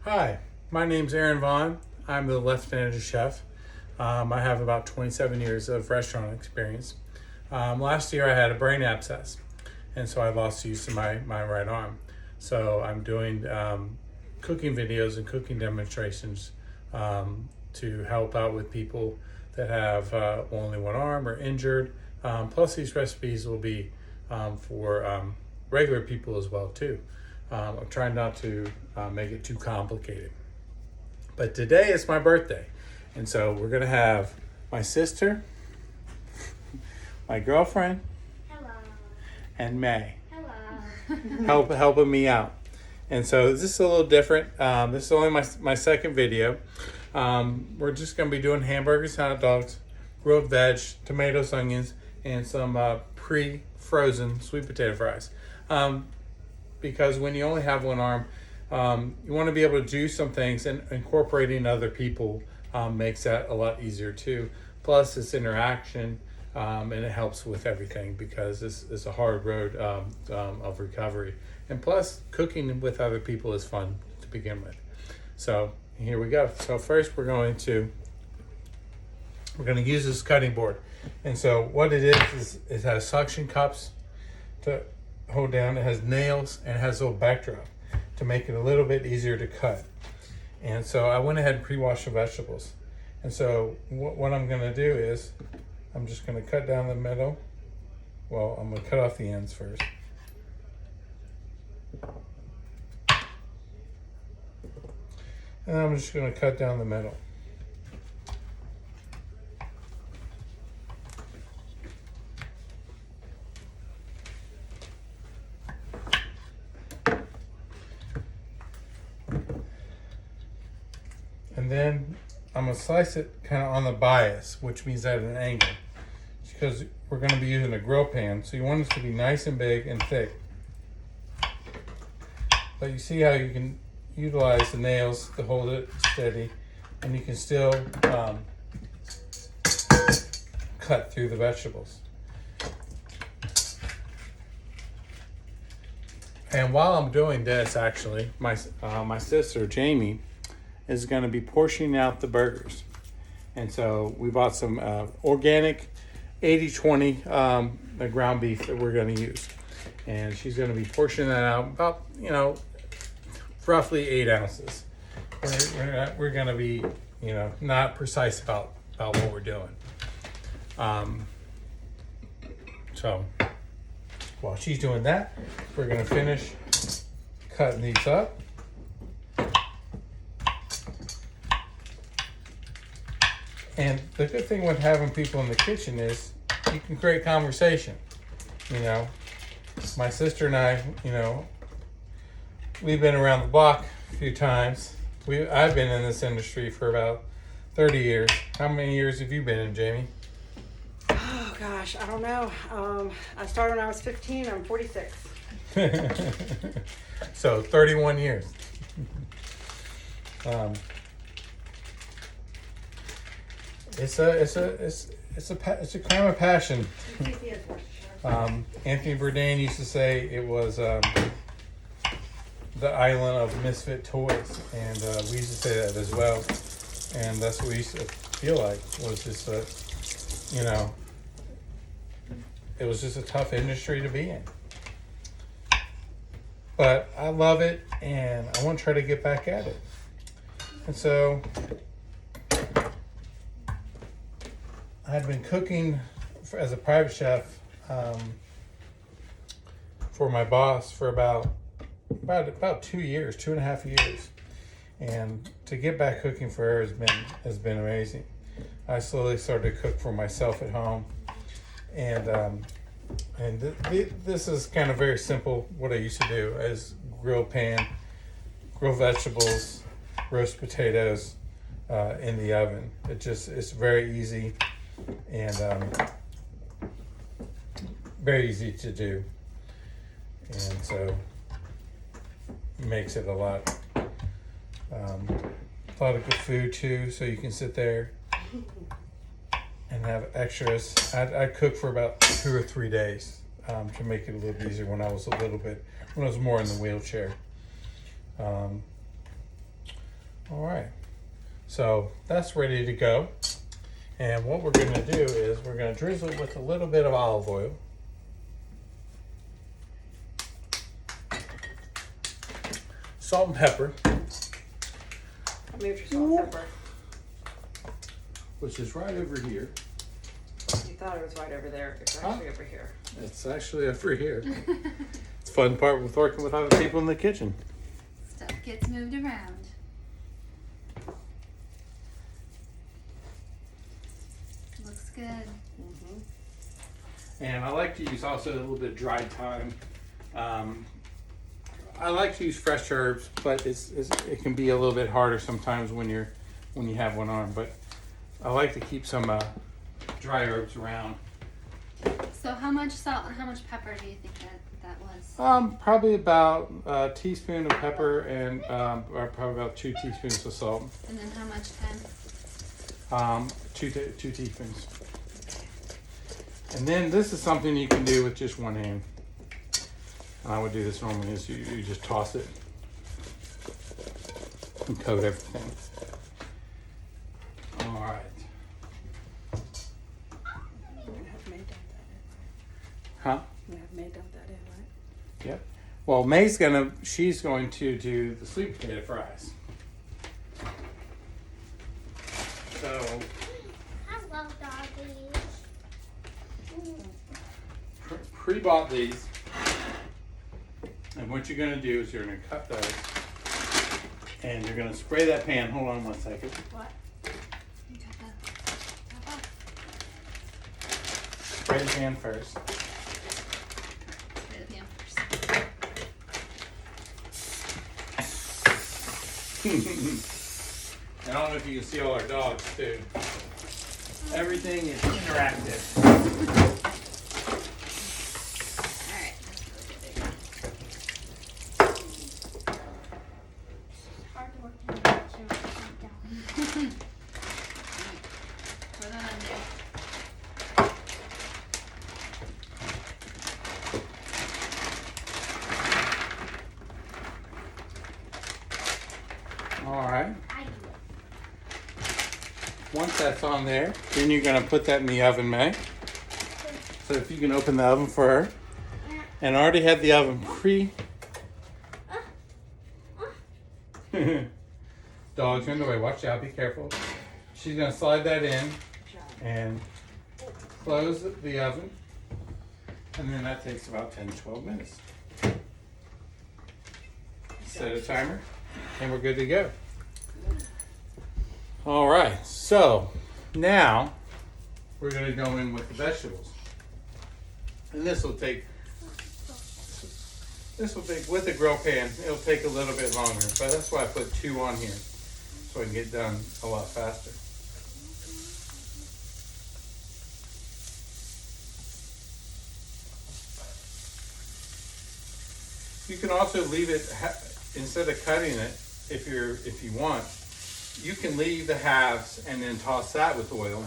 Hi, my name's Aaron Vaughn. I'm the left-handed chef. I have about 27 years of restaurant experience. Last year I had a brain abscess, and so I lost use of my right arm. So I'm doing cooking videos and cooking demonstrations to help out with people that have only one arm or injured. Plus these recipes will be for regular people as well too. I'm trying not to make it too complicated. But today is my birthday. And so we're gonna have my sister, my girlfriend, Hello. and May Hello. helping me out. And so this is a little different. This is only my second video. We're just gonna be doing hamburgers, hot dogs, grilled veg, tomatoes, onions, and some pre-frozen sweet potato fries. Because when you only have one arm, you want to be able to do some things, and incorporating other people makes that a lot easier too. Plus it's interaction, and it helps with everything because this is a hard road of recovery. And plus cooking with other people is fun to begin with. So here we go. So first we're going to use this cutting board. And so what it is it has suction cups to hold down. It has nails and it has a little backdrop to make it a little bit easier to cut. And so I went ahead and pre-washed the vegetables. And so what I'm gonna do is I'm just gonna cut down the middle. Well, I'm gonna cut off the ends first. And I'm just gonna cut down the middle. And then I'm gonna slice it kind of on the bias, which means at an angle, because we're gonna be using a grill pan. So you want it to be nice and big and thick. But you see how you can utilize the nails to hold it steady, and you can still cut through the vegetables. And while I'm doing this, actually, my sister Jamie is going to be portioning out the burgers. And so we bought some organic 80-20 ground beef that we're going to use. And she's going to be portioning that out about, roughly 8 ounces. We're going to be, not precise about what we're doing. So while she's doing that, we're going to finish cutting these up. And the good thing with having people in the kitchen is you can create conversation. My sister and I, we've been around the block a few times. I've been in this industry for about 30 years. How many years have you been in, Jamie? Oh gosh, I don't know. I started when I was 15. I'm 46. So 31 years. It's a crime of passion. Anthony Bourdain used to say it was the island of misfit toys, and we used to say that as well. And that's what we used to feel like, was just it was just a tough industry to be in. But I love it, and I want to try to get back at it. And so I've been cooking as a private chef for my boss for about 2 years, 2.5 years, and to get back cooking for her has been amazing. I slowly started to cook for myself at home, and this is kind of very simple. What I used to do is grill vegetables, roast potatoes in the oven. It's very easy. And very easy to do, and so makes it a lot of good food too. So you can sit there and have extras. I cook for about 2 or 3 days to make it a little easier when I was more in the wheelchair. All right, so that's ready to go. And what we're going to do is we're going to drizzle it with a little bit of olive oil. Salt and pepper, I moved your salt and pepper. which is right over here. You thought it was right over there. It's actually over here. It's actually over here. It's the fun part with working with other people in the kitchen. Stuff gets moved around. Looks good. And I like to use also a little bit of dried thyme. I like to use fresh herbs, but it can be a little bit harder sometimes when you have one on. But I like to keep some dry herbs around. So how much salt and how much pepper do you think that was? Probably about a teaspoon of pepper and or probably about 2 teaspoons of salt. And then how much time? 2 teaspoons. And then this is something you can do with just one hand. And I would do this normally is you just toss it and coat everything. All right. Huh? You have May dump that in, right? Yep. Well, she's going to do the sweet potato fries. So I love doggies. pre-bought these. And what you're going to do is you're going to cut those. And you're going to spray that pan. Hold on 1 second. What? You got the top off. Spray the pan first. Spray the pan first. I don't know if you can see all our dogs too. Everything is interactive. Alright, Hard to work in the kitchen. pour that on there. All right. I do Once that's on there, then you're going to put that in the oven, May. So if you can open the oven for her. And I already had the oven Dogs are in the way. Watch out. Be careful. She's going to slide that in and close the oven. And then that takes about 10 to 12 minutes. Set a timer and we're good to go. All right. So now we're going to go in with the vegetables. And this will take, with the grill pan, it'll take a little bit longer. But that's why I put 2 on here. So I can get done a lot faster. You can also leave it, instead of cutting it, if you want, you can leave the halves and then toss that with oil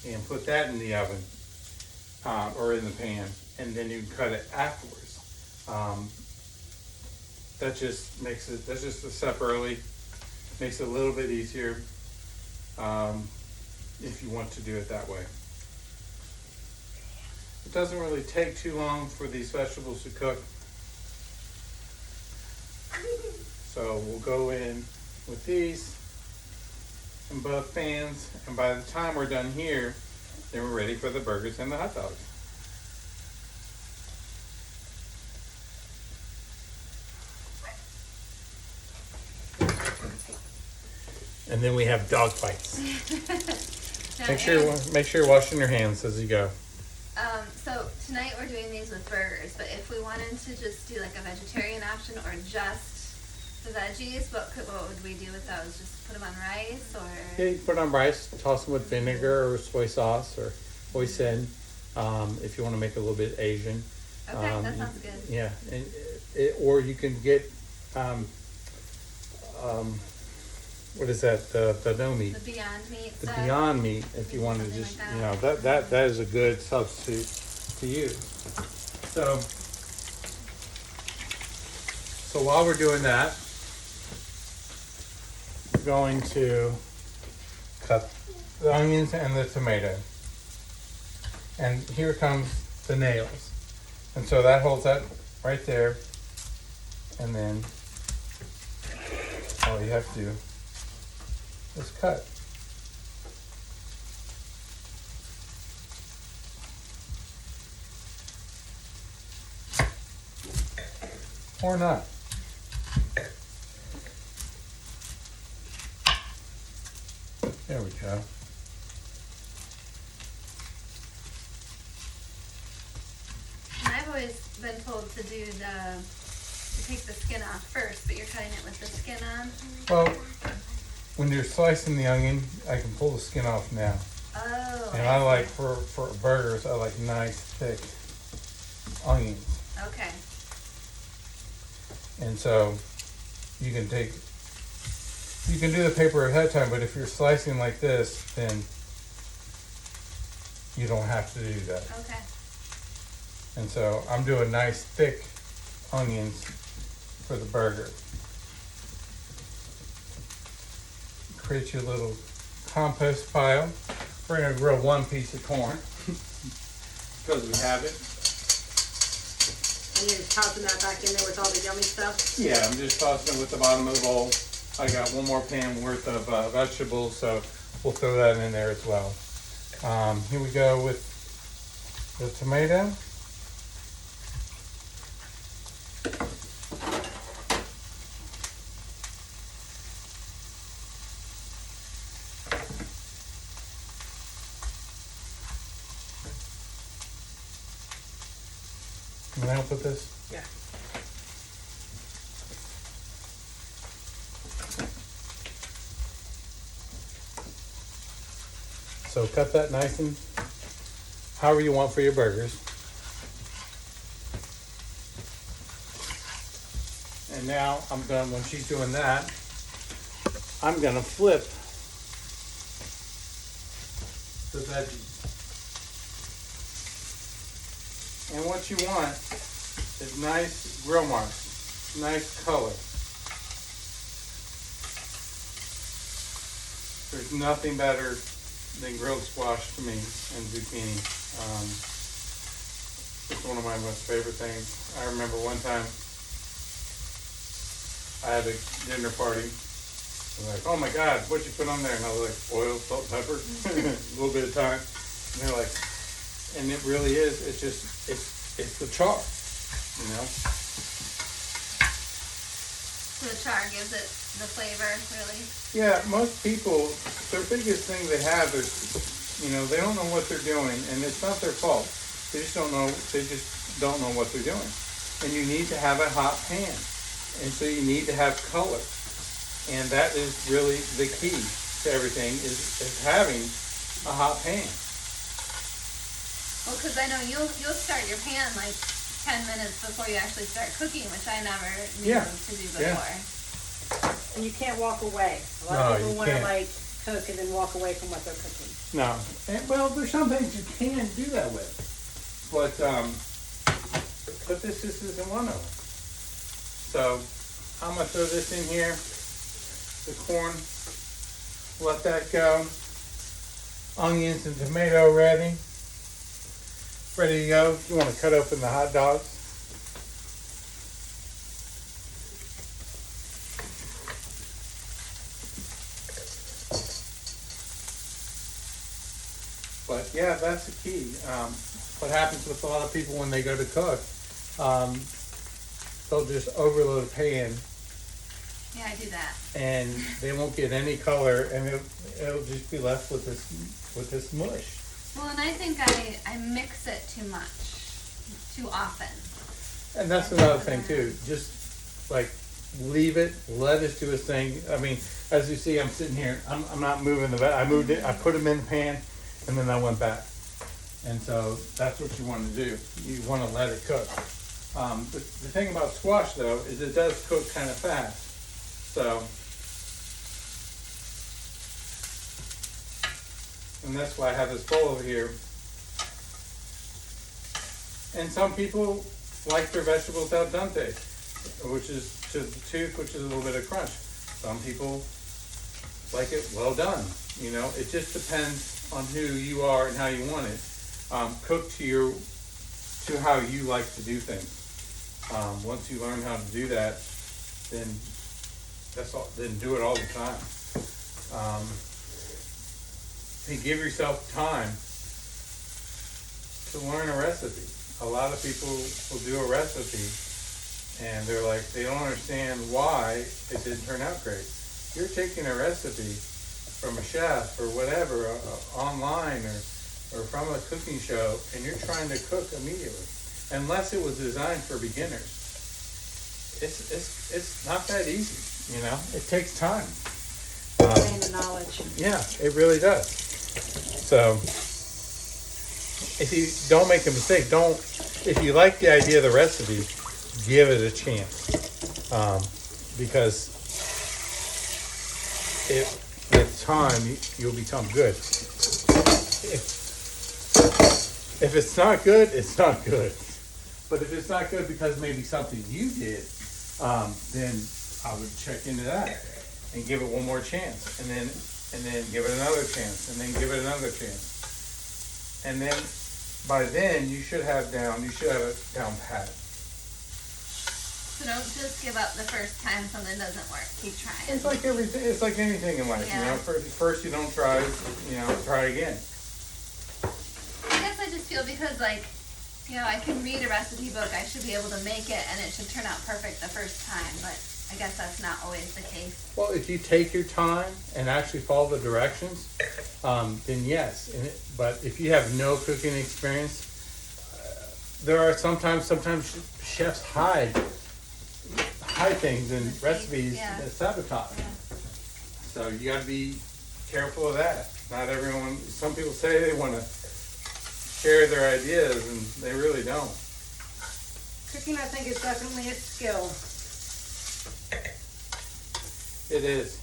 and put that in the oven or in the pan, and then you can cut it afterwards. That just makes it, that's just a step early, makes it a little bit easier if you want to do it that way. It doesn't really take too long for these vegetables to cook. So we'll go in with these in both pans, and by the time we're done here, then we're ready for the burgers and the hot dogs. And then we have dog fights. Now, Make sure you're washing your hands as you go. So tonight we're doing these with burgers, but if we wanted to just do like a vegetarian option or just the veggies, what would we do with those? Just put them on rice or? Yeah, you put it on rice, toss them with vinegar or soy sauce or hoisin, if you want to make it a little bit Asian. Okay, that sounds good. Yeah, and or you can get what is that? The no meat. The Beyond Meat The stuff. Beyond Meat, if you want to Something just, like that is a good substitute to use. So while we're doing that, going to cut the onions and the tomato. And here comes the nails. And so that holds that right there. And then all you have to do is cut. Or not. There we go. And I've always been told to do to take the skin off first, but you're cutting it with the skin on. Well, when you're slicing the onion, I can pull the skin off now. Oh. And I like, for burgers, I like nice, thick onions. Okay. And so you can do the paper ahead of time, but if you're slicing like this, then you don't have to do that. Okay. And so I'm doing nice, thick onions for the burger. Create your little compost pile. We're gonna grill one piece of corn because we have it. And you're just tossing that back in there with all the yummy stuff? Yeah, I'm just tossing it with the bottom of the bowl. I got one more pan worth of vegetables, so we'll throw that in there as well. Here we go with the tomato. Can I help with this? Yeah. So cut that nice and however you want for your burgers. And now when she's doing that, I'm gonna flip the veggies. And what you want is nice grill marks, nice color. There's nothing better than grilled squash to me and zucchini. It's one of my most favorite things. I remember one time I had a dinner party. I was like, oh my God, what'd you put on there? And I was like, oil, salt, pepper, a little bit of thyme. And they're like, and it really is, it's the char, you know? So the char gives it the flavor, really? Yeah, most people, their biggest thing they have is, they don't know what they're doing, and it's not their fault. They just don't know what they're doing. And you need to have a hot pan. And so you need to have color. And that is really the key to everything, is having a hot pan. Well, because I know you'll start your pan like 10 minutes before you actually start cooking, which I never knew to do before. Yeah. And you can't walk away. A lot of people want to cook and then walk away from what they're cooking. No. Well, there's some things you can do that with. But this isn't one of them. So I'm going to throw this in here. The corn. Let that go. Onions and tomato ready. Ready to go. You want to cut open the hot dogs. But yeah, that's the key. What happens with a lot of people when they go to cook, they'll just overload a pan. Yeah, I do that. And they won't get any color, and it'll just be left with this mush. Well, and I think I mix it too much, too often. And that's another thing too. Just like leave it, let it do its thing. I mean, as you see, I'm sitting here. I'm not moving the I moved it. I put them in the pan, and then I went back. And so that's what you want to do. You want to let it cook. The thing about squash though is it does cook kind of fast. So, and that's why I have this bowl over here. And some people like their vegetables al dente, which is to the tooth, which is a little bit of crunch. Some people like it well done. You know, it just depends on who you are and how you want it. Cook to how you like to do things. Once you learn how to do that, then that's all. Then do it all the time. And give yourself time to learn a recipe. A lot of people will do a recipe and they're like, they don't understand why it didn't turn out great. You're taking a recipe from a chef or whatever, online or from a cooking show, and you're trying to cook immediately. Unless it was designed for beginners. It's not that easy, you know? It takes time. Gain the knowledge. Yeah, it really does. So, if you don't make a mistake, if you like the idea of the recipe, give it a chance. Because with time, you'll become good. If it's not good, it's not good. But if it's not good because maybe something you did, then I would check into that and give it one more chance, and then give it another chance, and then give it another chance, and then by then you should have it down pat. So don't just give up the first time something doesn't work. Keep trying. It's like everything. It's like anything in life. Yeah. You know, first you don't try. You know, try again. I guess I just feel because, like, you know, I can read a recipe book, I should be able to make it, and it should turn out perfect the first time, but I guess that's not always the case. Well, if you take your time and actually follow the directions, then yes. But if you have no cooking experience, there are sometimes chefs hide things in recipes that sabotage. Yeah. So you got to be careful of that. Not everyone. Some people say they want to share their ideas, and they really don't. Cooking, I think, is definitely a skill. It is,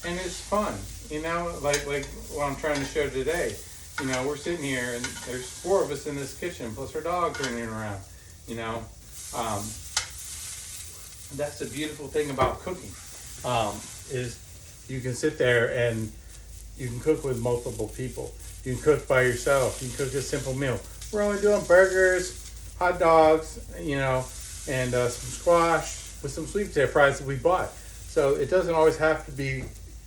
and it's fun. You know, like what I'm trying to show today. You know, we're sitting here, and there's 4 of us in this kitchen, plus our dog running around. You know, that's the beautiful thing about cooking, is you can sit there and you can cook with multiple people. You can cook by yourself. You can cook a simple meal. We're only doing burgers, hot dogs, you know, and some squash with some sweet potato fries that we bought. So it doesn't always have to be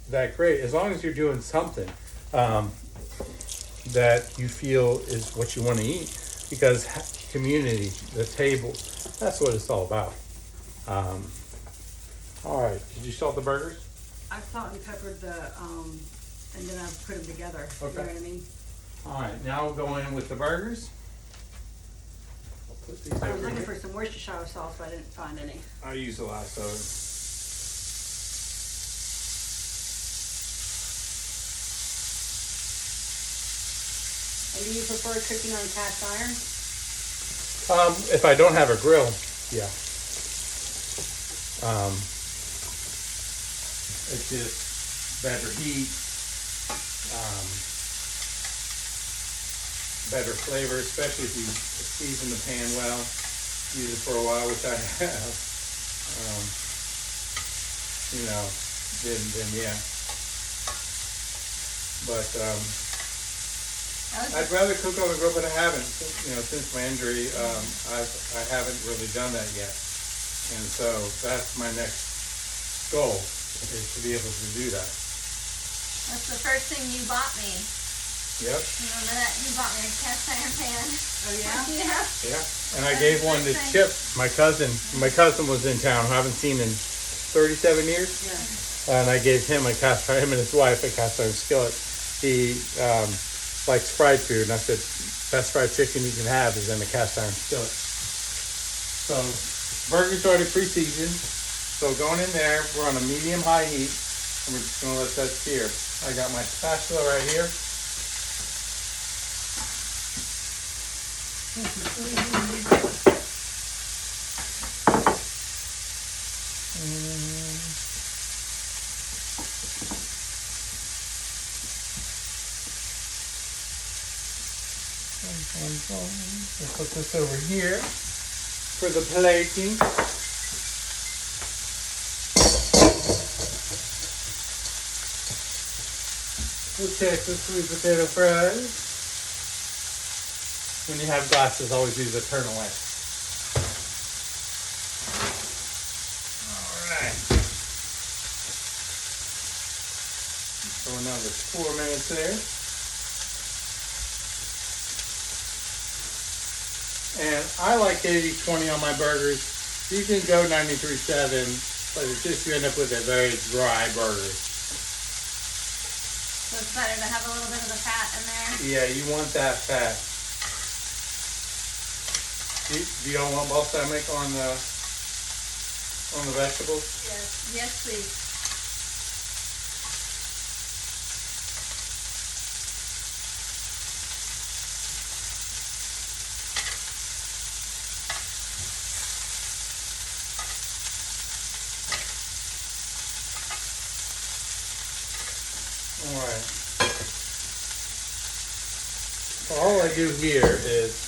that great, as long as you're doing something that you feel is what you want to eat. Because community, the table, that's what it's all about. All right, did you salt the burgers? I salt and peppered and then I put them together. Okay. You know what I mean? All right, now we'll go in with the burgers. I'll put these I was over looking here. for some Worcestershire sauce, but I didn't find any. I use a lot of soda. And do you prefer cooking on cast iron? If I don't have a grill, yeah. It's just better heat, better flavor, especially if you season the pan well. Use it for a while, which I have. You know, then yeah. But I'd rather cook on the grill, but I haven't. You know, since my injury, I haven't really done that yet, and so that's my next goal, is to be able to do that. That's the first thing you bought me. Yep. Remember that? You bought me a cast iron pan. Oh yeah? Yeah. Yeah. And I gave one to Chip, my cousin. My cousin was in town, who I haven't seen in 37 years. Yeah. And I gave him a cast iron, him and his wife, a cast iron skillet. He likes fried food, and I said, best fried chicken you can have is in a cast iron skillet. So, burgers already pre-seasoned. So going in there, we're on a medium-high heat, and we're just gonna let that sear. I got my spatula right here. We'll put this over here for the plating. the Texas sweet potato fries. When you have glasses, always use a turn away. Alright. So another 4 minutes there. And I like 80-20 on my burgers. You can go 93-7, but it's just you end up with a very dry burger. So it's better to have a little bit of the fat in there. Yeah, you want that fat. Do y'all want balsamic on the vegetables? Yes. Yes, please. Alright. So all I do here is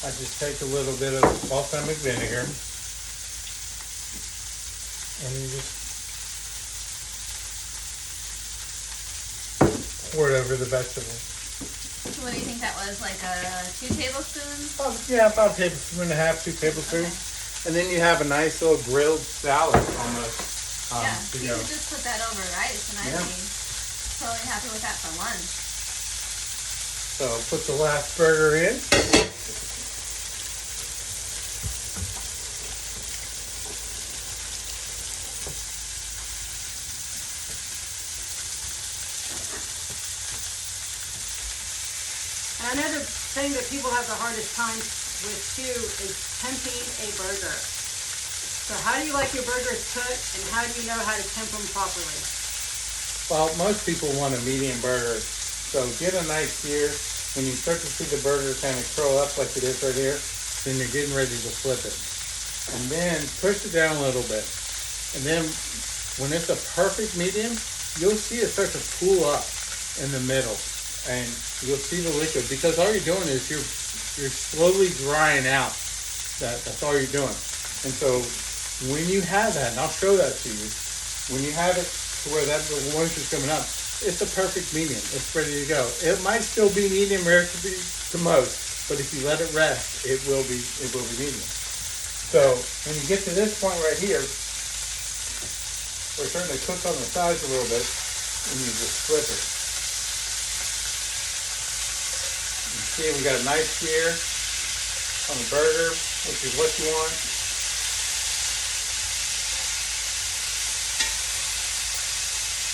I just take a little bit of balsamic vinegar and you just pour it over the vegetables. So what do you think that was? Like 2 tablespoons? About a tablespoon and a half, 2 tablespoons. Okay. And then you have a nice little grilled salad almost. Yeah, You you know. could just put that over rice, and I'd Yeah. be totally happy with that for lunch. So put the last burger in. And another thing that people have the hardest time with too is temping a burger. So how do you like your burgers cooked, and how do you know how to temp them properly? Well, most people want a medium burger. So get a nice sear. When you start to see the burger kind of curl up like it is right here, then you're getting ready to flip it. And then push it down a little bit. And then when it's a perfect medium, you'll see it start to cool up in the middle. And you'll see the liquid, because all you're doing is you're slowly drying out. That's all you're doing. And so when you have that, and I'll show that to you, when you have it to where that little moisture's coming up, it's a perfect medium. It's ready to go. It might still be medium rare to most, but if you let it rest, it will be medium. So when you get to this point right here, we're starting to cook on the sides a little bit, and you just flip it. You see, we got a nice sear on the burger, which is what you want.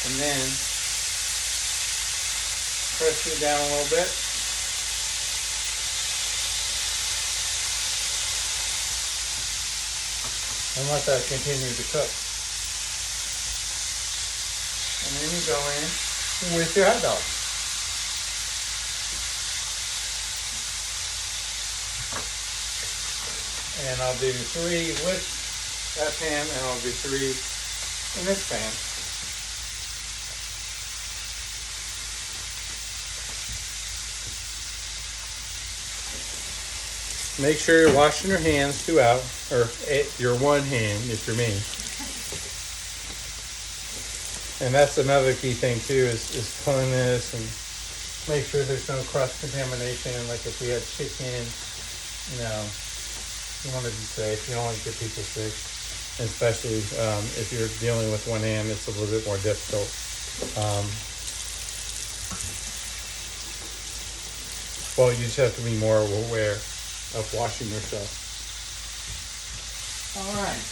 And then press it down a little bit. And let that continue to cook. And then you go in with your hot dog. And I'll do 3 with that pan, and I'll do 3 in this pan. Make sure you're washing your hands throughout, or your one hand if you're me. And that's another key thing too, is cleanliness, and make sure there's no cross contamination. Like if we had chicken, you want to be safe. You don't want to get people sick, and especially if you're dealing with one hand, it's a little bit more difficult. Well, you just have to be more aware of washing yourself. All right.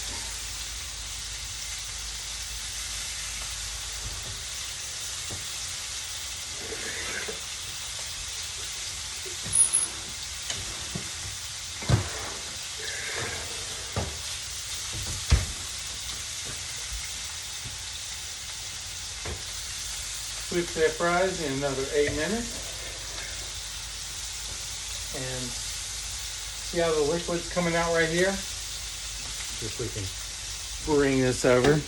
Sweet potato fries in another 8 minutes. And see how the liquid's coming out right here? If we can bring this over. And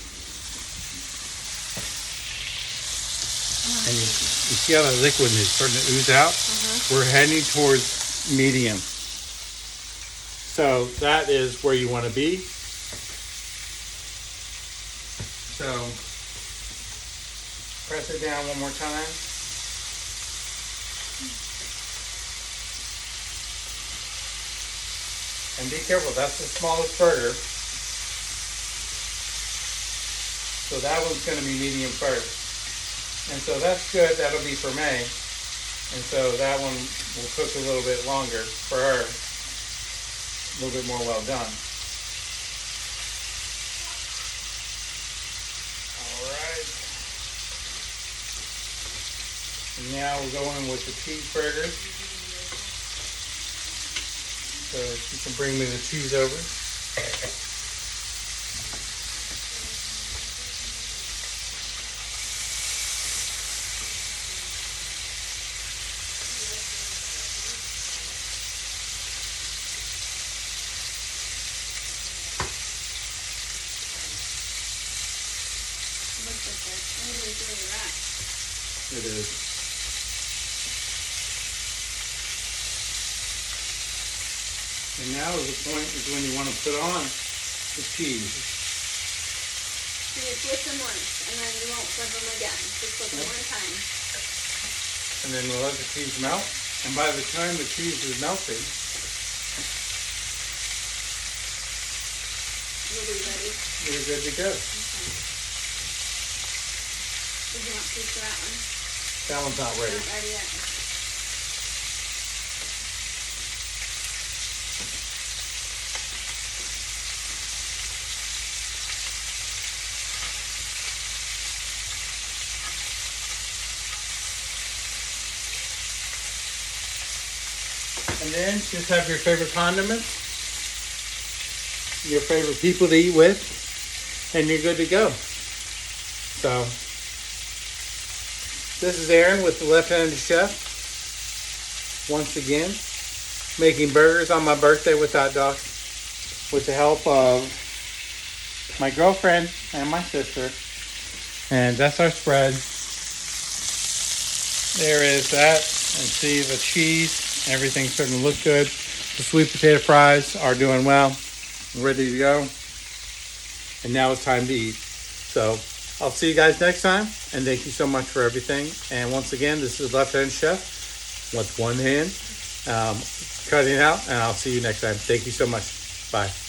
you see how the liquid is starting to ooze out? We're heading towards medium. So that is where you want to be. So Press it down one more time. And be careful, that's the smallest burger. So that one's going to be medium first. And so that's good, that'll be for May. And so that one will cook a little bit longer for her. A little bit more well done. Alright. And now we're going with the cheeseburgers. So you can bring me the cheese over. It is. And now is the point is when you want to put on the cheese. So you flip them once, and then you won't flip them again. Just flip them one time. And then we'll let the cheese melt. And by the time the cheese is melting, You'll be ready. you're good to go. Okay. Did you want cheese for that one? That one's not ready. Not ready yet. And then just have your favorite condiments, your favorite people to eat with, and you're good to go. So, this is Aaron with the Left-Handed Chef. Once again, making burgers on my birthday with hot dogs with the help of my girlfriend and my sister. And that's our spread. There is that. And see the cheese. Everything's starting to look good. The sweet potato fries are doing well. Ready to go. And now it's time to eat. So I'll see you guys next time. And thank you so much for everything. And once again, this is Left-Handed Chef with one hand cutting out. And I'll see you next time. Thank you so much. Bye.